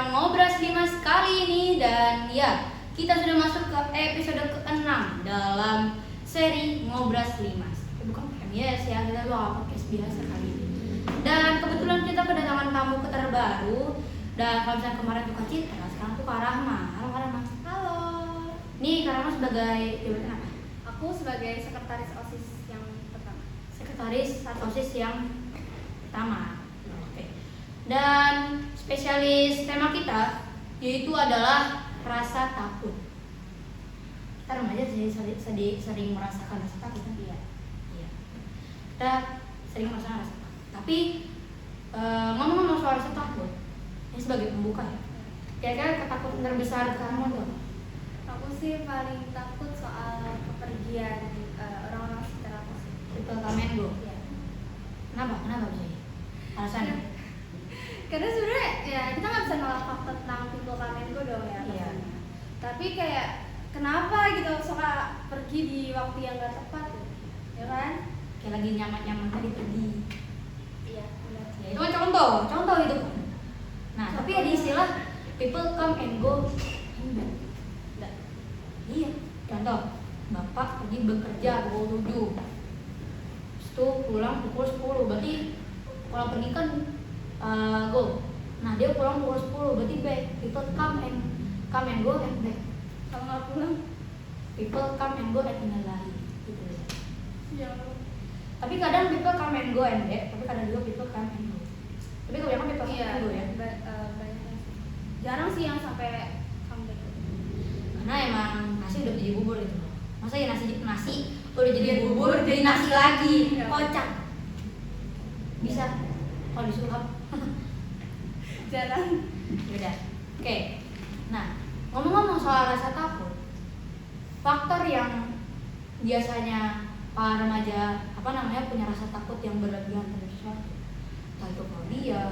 program Ngobras Limas kali ini. Dan ya, kita sudah masuk ke episode ke-6 dalam seri Ngobras Limas. Bukan PMS ya, kita bawa podcast biasa kali ini. Dan kebetulan kita kedatangan tamu terbaru. Dan kalau misalnya kemarin tuh Kak Citra, sekarang tuh Kak Rahma. Halo Kak Rahma. Halo. Nih Kak Rahma sebagai jabatan apa? Aku sebagai sekretaris OSIS yang pertama. Sekretaris OSIS yang pertama. Oke. Dan spesialis tema kita yaitu adalah rasa takut. Kita remaja sering merasakan rasa takut kan? Iya. Kita sering merasakan rasa takut. Tapi ngomong-ngomong soal rasa takut, ini sebagai pembuka ya. Kira-kira ketakutan terbesar kamu tuh? Aku sih paling takut soal kepergian orang-orang sekitar aku sih. Tipe Kamengo. Iya. Kenapa bisa? Alasannya? Karena sebenarnya ya kita nggak bisa nolak fakta tentang people Kamengo dong ya. Iya. Tapi kayak kenapa gitu suka pergi di waktu yang nggak tepat, ya kan? Kayak lagi nyaman-nyaman tadi pergi. Iya benar. Ya, itu kan contoh itu. Nah, tapi ada istilah people come and go. Enggak. Iya, contoh bapak pergi bekerja pukul 7, terus itu pulang pukul 10, berarti kalau pergi kan go. Nah dia pulang pukul 10, berarti back. People come and go and back. Kalau nggak pulang, People come and go and tinggal lagi gitu ya. ya. Tapi kadang people come and go and back, tapi kadang juga people come and go. Tapi kebanyakan people come Iya. and go ya. Banyak sih. Jarang sih yang sampai comeback. Karena emang nasi udah jadi bubur gitu loh. Masa ya nasi udah jadi bubur jadi nasi lagi, Iya. kocak. Bisa kalau disuruh Jarang. beda. Oke. Nah, ngomong-ngomong soal rasa takut, faktor yang biasanya para remaja punya rasa takut yang berlebihan terhadap sesuatu, entah itu fobia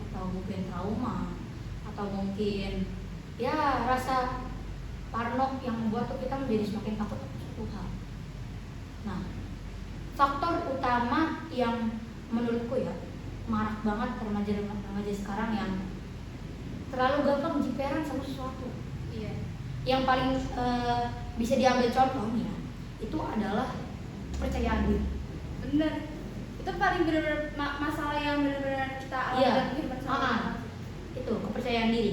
atau mungkin trauma atau mungkin ya rasa parno yang membuat tuh kita menjadi semakin takut akan suatu hal. Nah, faktor utama yang menurutku ya marak banget remaja sekarang yang terlalu gampang jiperan sama sesuatu. Iya. Yang paling bisa diambil contohnya itu adalah kepercayaan diri. Bener. Itu paling benar-benar masalah yang benar-benar kita alami Iya. dalam kehidupan sehari-hari. Itu kepercayaan diri.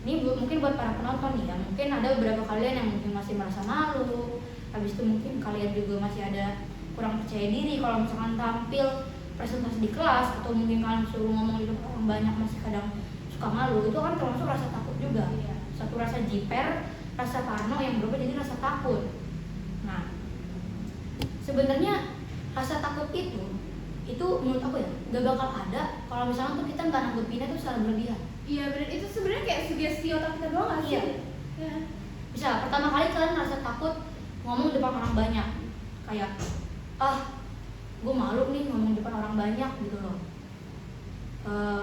Ini mungkin buat para penonton nih ya, mungkin ada beberapa kalian yang mungkin masih merasa malu, habis itu mungkin kalian juga masih ada kurang percaya diri kalau misalkan tampil presentasi di kelas, atau mungkin kalian suruh ngomong di depan orang banyak masih kadang suka malu. Itu kan termasuk rasa takut juga. Iya. Satu rasa jiper, rasa parno yang berubah jadi rasa takut. Nah, sebenarnya rasa takut itu menurut aku ya gak bakal ada kalau misalnya tuh kita nggak nanggepinnya tuh secara berlebihan. Iya bener. Itu sebenarnya kayak sugesti otak kita doang nggak sih? Iya. Ya. Bisa pertama kali kalian ngerasa takut ngomong di depan orang banyak, kayak gue malu nih ngomong di depan orang banyak gitu loh.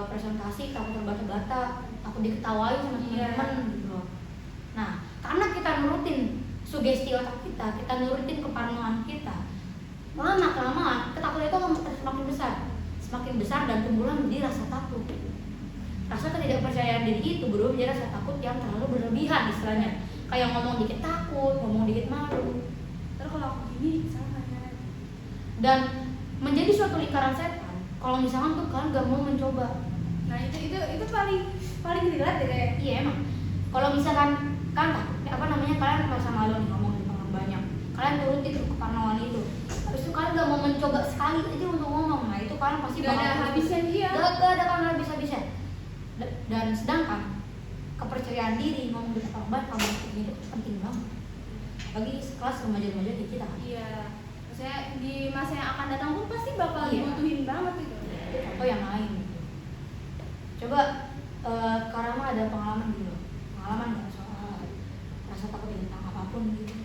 Presentasi takut terbata-bata, takut diketawain sama teman-teman gitu loh. Nah, karena kita nurutin sugesti otak kita nurutin keparnoan kita, lama-kelamaan ketakutan itu akan semakin besar dan tumbuhlah menjadi rasa takut. Rasa ketidakpercayaan diri itu berubah menjadi rasa takut yang terlalu berlebihan istilahnya. Kayak ngomong dikit takut, ngomong dikit malu. Terus kalau aku gini sama kan? Dan menjadi suatu lingkaran setan kalau misalkan tuh kalian gak mau mencoba. Nah itu paling relate deh kayak. Iya emang. Kalau misalkan kan kalian merasa malu nih ngomong di depan orang banyak, kalian turutin tuh keparnoan itu. Habis itu kalian gak mau mencoba sekali aja untuk ngomong. Nah itu kalian pasti Gak ada habisnya dia. Gak ada kan habis-habisan. Dan sedangkan kepercayaan diri ngomong di depan orang banyak itu penting banget. Bagi kelas remaja-remaja kayak kita kan. Iya. Maksudnya di masa yang akan datang pun pasti bakal Iya. dibutuhin banget gitu. Itu contoh yang lain gitu. Coba Karama ada pengalaman nggak soal rasa takut tentang apapun gitu?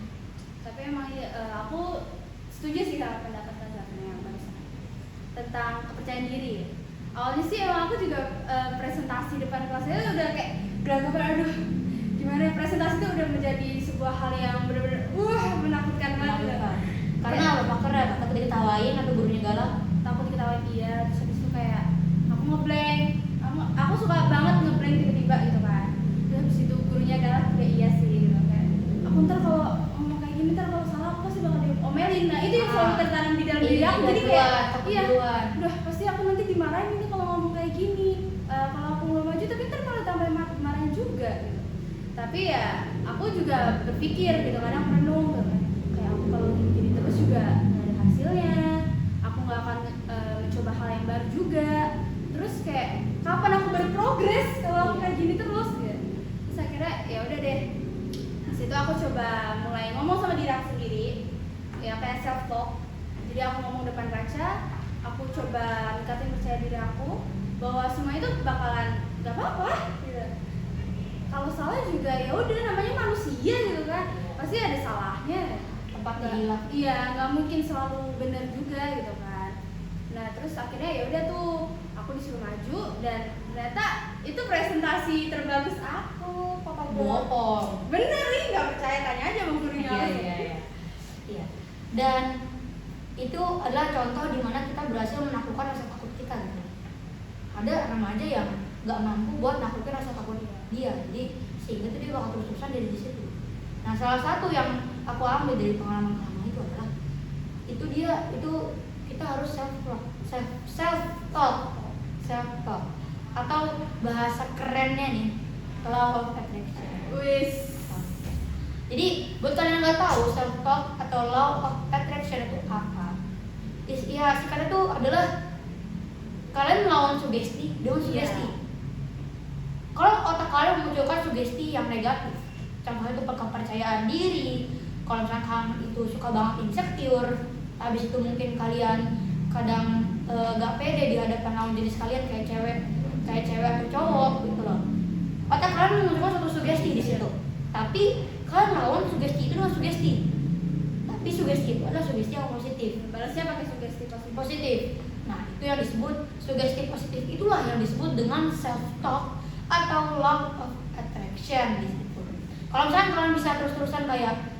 Tapi emang aku setuju sih sama pendapat Zafina yang barusan tentang kepercayaan diri. Awalnya sih emang aku juga presentasi depan kelasnya udah kayak gelagapan, aduh gimana ya, presentasi itu udah menjadi sebuah hal yang benar-benar menakutkan banget. Karena apa? Karena takut diketawain atau gurunya galak? Takut diketawain dia, terus habis itu kayak aku ngeblank. Aku suka banget ngeblank tiba-tiba gitu kan. ntar kalau ngomong kayak gini, ntar kalau salah aku pasti bakal diomelin. Nah itu yang selalu tertanam di dalam diri aku. Jadi kayak iya, udah pasti aku nanti dimarahin ini kalau ngomong kayak gini. Kalau aku nggak maju, tapi ntar malah tambah marahin juga gitu. Tapi ya aku juga berpikir gitu, kadang merenung gitu kan. Kayak aku kalau gini terus juga nggak ada hasilnya. Aku nggak akan mencoba hal yang baru juga. Terus kayak kapan aku berprogres kalau aku kayak gini terus gitu. Terus akhirnya ya udah deh, di situ aku coba mulai ngomong sama diri aku sendiri, ya kayak self talk. Jadi aku ngomong depan kaca, aku coba ningkatin percaya diri aku bahwa semua itu bakalan gak apa-apa gitu. Kalau salah juga ya udah, namanya manusia gitu kan, pasti ada salahnya. Tempatnya hilang. Iya, nggak mungkin selalu benar juga gitu kan. Nah terus akhirnya ya udah tuh aku disuruh maju dan ternyata itu presentasi terbagus aku. Papa Bohong. bener nih, nggak percaya tanya aja sama gurunya. Iya. Dan itu adalah contoh di mana kita berhasil menaklukkan rasa takut kita gitu. Ada remaja yang nggak mampu buat naklukin rasa takut dia, jadi sehingga tuh dia bakal terus-terusan dari di situ. Nah salah satu yang aku ambil dari pengalaman kamu itu adalah itu kita harus self talk atau bahasa kerennya nih law of attraction. Wis. Jadi buat kalian yang nggak tahu self talk atau law of attraction itu apa? Ya singkatnya itu adalah kalian melawan sugesti dengan sugesti. Kalau otak kalian memunculkan sugesti yang negatif, contohnya itu kepercayaan diri. Kalau misalkan kalian itu suka banget insecure, habis itu mungkin kalian kadang gak pede di hadapan lawan jenis kalian kayak cewek atau cowok gitu loh. Otak kalian memunculkan suatu sugesti di situ. Tapi kalian lawan sugesti itu dengan sugesti. Tapi sugesti itu adalah sugesti yang positif. Balasnya pakai sugesti Positif. Nah, itu yang disebut sugesti positif. Itulah yang disebut dengan self talk atau law of attraction di situ. Kalau misalnya kalian bisa terus-terusan kayak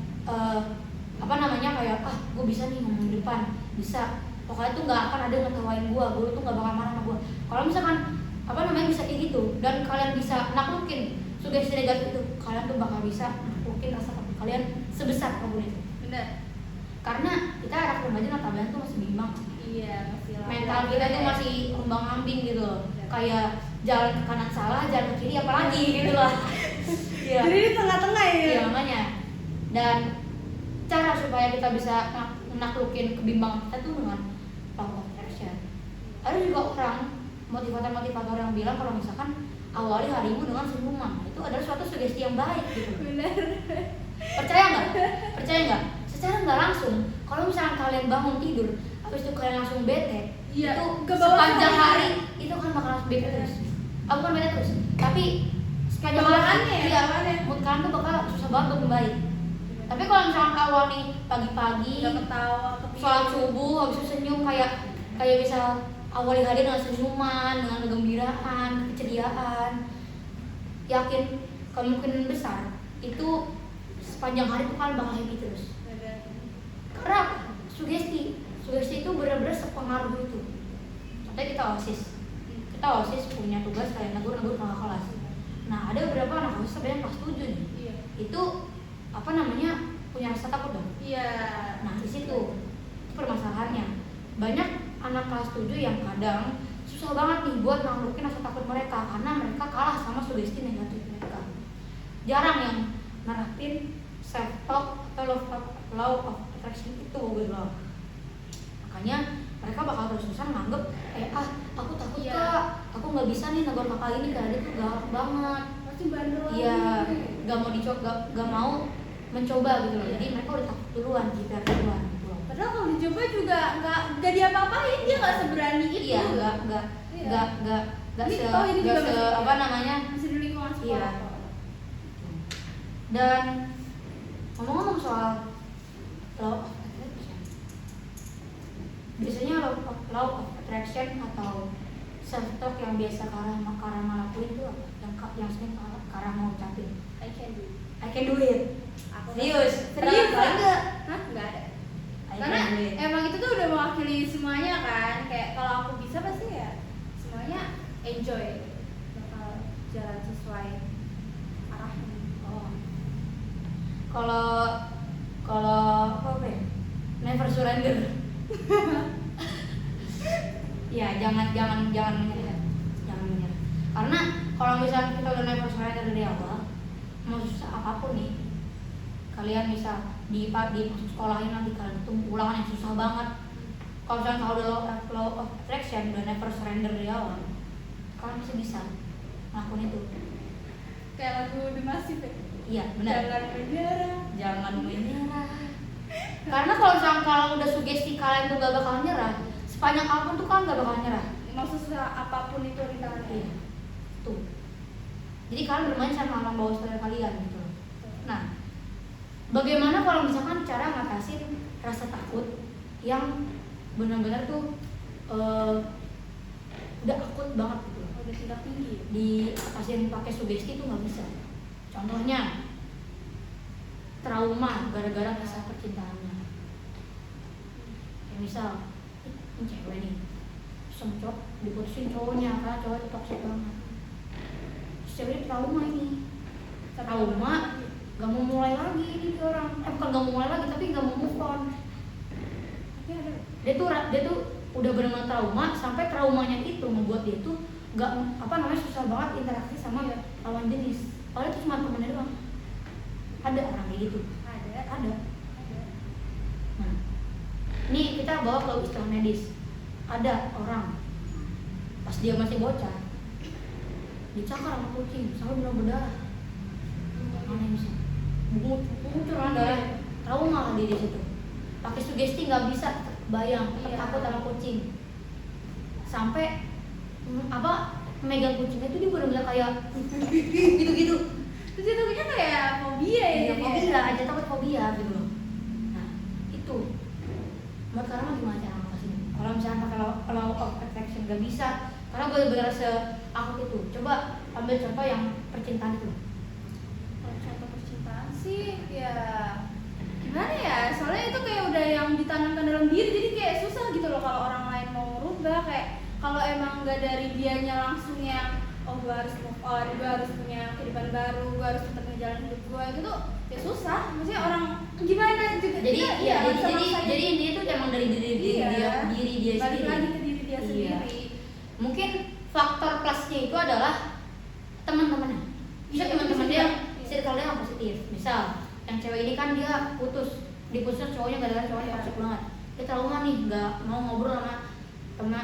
kayak gue bisa nih ngomong di depan, bisa. Pokoknya tuh nggak akan ada yang ngetawain gue tuh nggak bakal marah sama gue. Kalau misalkan bisa kayak gitu dan kalian bisa naklukin sugesti negatif itu, kalian tuh bakal bisa naklukin rasa takut kalian sebesar apapun itu. Benar. Karena kita anak remaja notabene tuh masih bimbang. Iya, masih Mental kita tuh masih ombang-ambing gitu loh. Kayak jalan ke kanan salah, jalan ke kiri apalagi gitu loh. Iya. Jadi di tengah-tengah ya. Iya makanya. Dan cara supaya kita bisa naklukin kebimbangan kita tuh dengan law of attraction. Ada juga orang motivator yang bilang kalau misalkan awali harimu dengan senyuman, itu adalah suatu sugesti yang baik gitu. Benar. Percaya nggak? Secara nggak langsung, kalau misalkan kalian bangun tidur, habis itu kalian langsung bete, Iya, itu ke bawah sepanjang hari. hari itu kan bakal langsung bete terus. Bukan bete terus, tapi sepanjang Bawaannya hari, ya, bawaannya. mood kalian tuh bakal susah banget untuk membaik. Tapi kalau misalkan awal nih pagi-pagi, Udah ketawa, sholat subuh, habis itu senyum kayak bisa awali hari dengan senyuman, dengan kegembiraan, keceriaan, yakin kemungkinan besar itu sepanjang hari tuh kalian bakal happy terus. Karena sugesti itu benar-benar sepengaruh itu. Contohnya kita OSIS punya tugas kayak negur kakak kelas. Nah ada beberapa anak OSIS sebenarnya kelas 7 nih. Iya. Itu punya rasa takut dong. Iya. Nah di situ itu permasalahannya. Banyak anak kelas 7 yang kadang susah banget nih buat naklukin rasa takut mereka karena mereka kalah sama sugesti negatif mereka. Jarang yang nerapin self talk atau law of attraction itu gitu loh. Makanya mereka bakal terus-terusan nganggep aku takut kak, aku nggak bisa nih negor kakak ini karena dia tuh galak banget. Pasti bandel. Iya, nggak mau mencoba gitu loh. Jadi mereka udah takut duluan, jiper duluan gitu loh. Padahal kalau dicoba juga nggak diapa-apain, dia nggak seberani itu. Iya, nggak masih di lingkungan sekolah. Iya. Dan ngomong-ngomong soal law of attraction, biasanya law of attraction atau self talk yang biasa Karama lakuin itu apa? Yang sering Karama mau ucapin, I can do it. Serius? Enggak? Hah? Enggak ada. I Karena can do it. emang itu tuh udah mewakili semuanya kan. Kayak kalau aku bisa pasti ya semuanya enjoy, bakal jalan sesuai arahnya. Oh. kalau apa ya, never surrender. Ya jangan menyerah, karena kalau misalnya kita udah never surrender dari awal, mau susah apapun nih, kalian misal di sekolahin nanti kalian itu ulangan yang susah banget. Kalau misalnya kalau udah law of attraction udah never surrender dari awal, kalian bisa ngelakuin itu. Kayak lagu The Massive ya? Iya benar. Jangan menyerah. Karena kalau udah sugesti kalian tuh gak bakal nyerah, sepanjang apapun tuh kalian gak bakal nyerah. Maksudnya apapun itu rintangannya. Iya. Tuh. Jadi kalian bermain sama alam bawah sadar kalian gitu. Nah, bagaimana kalau misalkan cara ngatasin rasa takut yang benar-benar tuh udah akut banget gitu. Udah tingkat tinggi. Diatasin pakai sugesti tuh nggak bisa. Contohnya trauma gara-gara kisah percintaannya. Kayak misal, ini cewek nih, sama cowok diputusin cowoknya karena cowok itu toksik banget. Terus cewek ini trauma ini, gak mau mulai lagi ini orang. Bukan gak mau mulai lagi, tapi gak mau move on. Dia tuh udah benar-benar trauma, sampai traumanya itu membuat dia tuh susah banget interaksi sama lawan jenis. Padahal itu cuma temennya doang. Ada orang kayak gitu. Ada. Nah, ini kita bawa ke istilah medis. Ada orang pas dia masih bocah dicakar sama kucing sampai benar berdarah. Mana bisa? Muncul darah, trauma dia di situ. Pakai sugesti nggak bisa bayang, takut sama kucing. Sampai megang kucingnya itu dia benar-benar kayak gitu-gitu. Terus itu kayak fobia ya? Iya, fobia aja, takut fobia gitu loh. Nah, itu. Menurut kalian gimana cara ngatasin? Kalau misalnya pakai law of attraction gak bisa, karena benar-benar seakut itu. Coba ambil contoh yang percintaan itu. Kalau contoh percintaan sih, ya gimana ya? Soalnya itu kayak udah yang ditanamkan dalam diri, jadi kayak susah gitu loh kalau orang lain mau merubah. Kayak kalau emang gak dari dianya langsung yang gue harus move on, gue harus punya kehidupan baru, gue harus tetap ngejalanin hidup gue, itu tuh ya susah. Maksudnya orang gimana juga. Jadi ini tuh emang dari diri dia balik sendiri. lagi ke diri dia sendiri. Mungkin faktor plusnya itu adalah teman-temannya. Bisa teman-teman dia, circle dia yang positif. Misal yang cewek ini kan dia diputus cowoknya gara-gara cowoknya toxic banget. Dia trauma nih, nggak mau ngobrol sama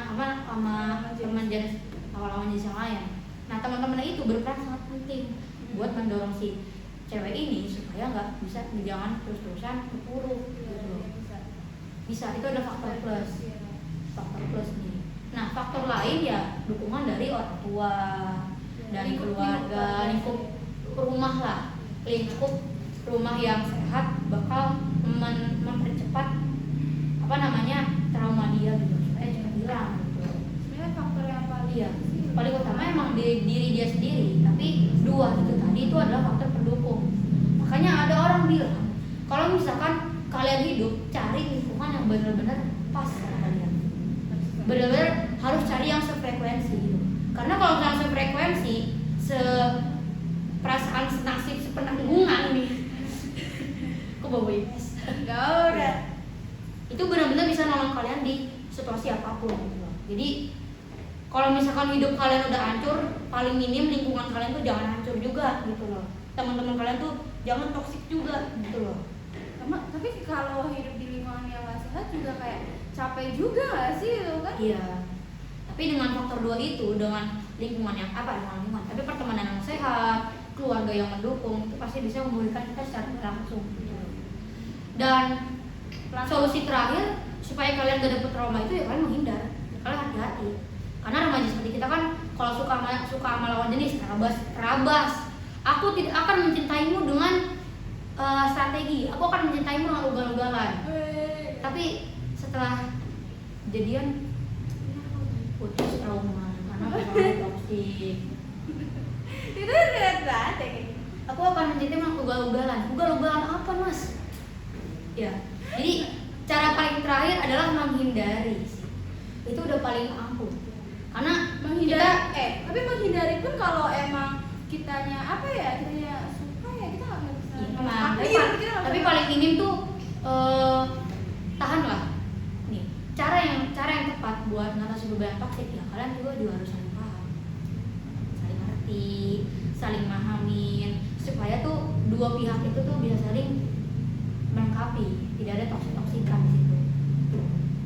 teman jenis lawan jenis yang lain. Nah, teman-temannya itu berperan sangat penting buat mendorong si cewek ini supaya nggak bisa jangan terus-terusan terpuruk gitu. Bisa, itu ada faktor plus nih. Nah, faktor lain ya dukungan dari orang tua, dari keluarga, lingkup rumah yang sehat bakal mempercepat trauma dia gitu supaya cepat hilang gitu. Sebenarnya faktor yang paling utama emang di diri dia sendiri, tapi dua itu tadi itu adalah faktor pendukung. Makanya ada orang bilang kalau misalkan kalian hidup, cari lingkungan yang benar-benar pas sama kalian. Benar-benar harus cari yang sefrekuensi gitu. Karena kalau misalnya sefrekuensi, perasaan senasib sepenanggungan nih. Kok bawa IPS? udah. Itu benar-benar bisa nolong kalian di situasi apapun gitu. Jadi kalau misalkan hidup kalian udah hancur, paling minim lingkungan kalian tuh jangan hancur juga gitu loh. Teman-teman kalian tuh jangan toksik juga gitu loh. Tapi kalau hidup di lingkungan yang gak sehat juga kayak capek juga gak sih itu kan? Iya. Tapi dengan faktor dua itu, dengan lingkungan yang tapi pertemanan yang sehat, keluarga yang mendukung, itu pasti bisa memulihkan kita secara langsung gitu. Dan solusi terakhir supaya kalian gak dapet trauma itu ya kalian menghindar. Kalian hati-hati. Karena remaja seperti kita kan kalau suka sama lawan jenis, terabas. Aku tidak akan mencintaimu dengan strategi. Aku akan mencintaimu dengan ugal-ugalan. Tapi setelah jadian putus trauma karena masalah toksik. Itu berat banget ya kayak gitu. Aku akan mencintaimu dengan ugal-ugalan. Ugal-ugalan apa, Mas? Ya. Jadi cara paling terakhir adalah menghindari sih. Itu udah paling ampuh. Karena tapi menghindari pun kalau emang kitanya suka ya kita nggak bisa silaturahmin supaya tuh dua pihak itu tuh bisa saling melengkapi, tidak ada toksik-toksikan di situ.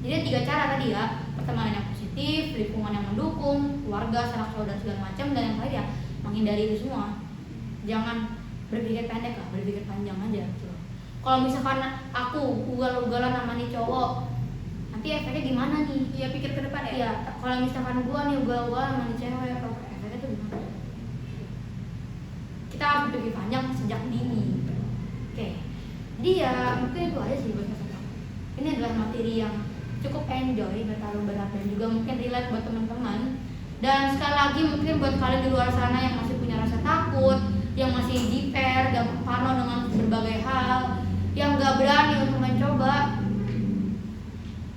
Jadi ada 3 cara tadi ya, pertemanan yang positif, lingkungan yang mendukung, keluarga, sanak saudara segala macam, dan yang lain ya menghindari itu semua. Jangan berpikir pendek lah, berpikir panjang aja gitu. Kalau misalkan aku ugal-ugalan sama nih cowok, nanti efeknya gimana nih? Iya, pikir ke depan ya. Iya, kalau misalkan gua nih ugal-ugalan sama nih cewek, efeknya tuh gimana? Kita harus berpikir panjang sejak dini. Oke, jadi ya mungkin itu aja sih buat pesan aku. Ini adalah materi yang cukup enjoy, gak terlalu berat dan juga mungkin relate buat teman-teman. Dan sekali lagi mungkin buat kalian di luar sana yang masih punya rasa takut, yang masih jiper, gampang parno dengan berbagai hal, yang gak berani untuk mencoba,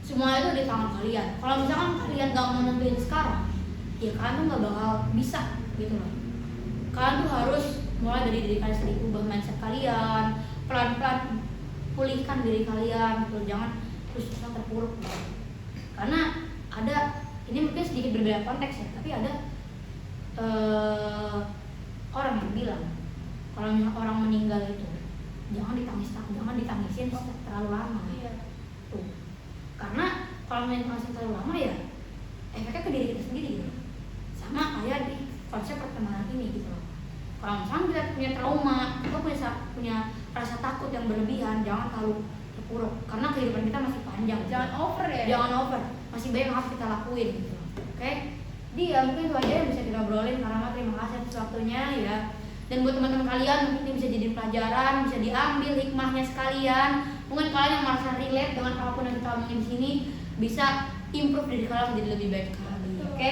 semua itu di tangan kalian. Kalau misalkan kalian gak mau nentuin sekarang, ya kalian tuh gak bakal bisa gitu loh. Kalian tuh harus mulai dari diri kalian sendiri, ubah mindset kalian, pelan-pelan pulihkan diri kalian gitu. Jangan terus terpuruk gitu. Karena ada, ini mungkin sedikit berbeda konteks ya, tapi ada orang yang bilang kalau orang meninggal itu jangan ditangisin terlalu lama. Iya. Tuh. Karena kalau ditangisin terlalu lama ya efeknya ke diri kita sendiri gitu. Sama kayak di konsep pertemanan ini gitu loh. Kalau misalnya kita punya trauma, kita punya rasa takut yang berlebihan, jangan terlalu terpuruk karena kehidupan kita masih panjang. Jangan over ya. Jangan over. Masih banyak yang harus kita lakuin gitu loh. Oke? Dia mungkin itu aja yang bisa kita obrolin. Karena terima kasih atas waktunya ya. Dan buat teman-teman kalian mungkin ini bisa jadi pelajaran, bisa diambil hikmahnya sekalian. Mungkin kalian yang merasa relate dengan apapun yang kita omongin di sini bisa improve diri kalian menjadi lebih baik lagi. Oke?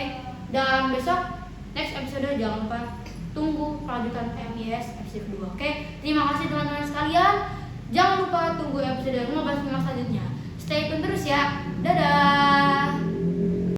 Dan besok next episode jangan lupa tunggu kelanjutan MIS episode 2. Oke? Terima kasih teman-teman sekalian. Jangan lupa tunggu episode 15 selanjutnya. Stay tune terus ya. Dadah.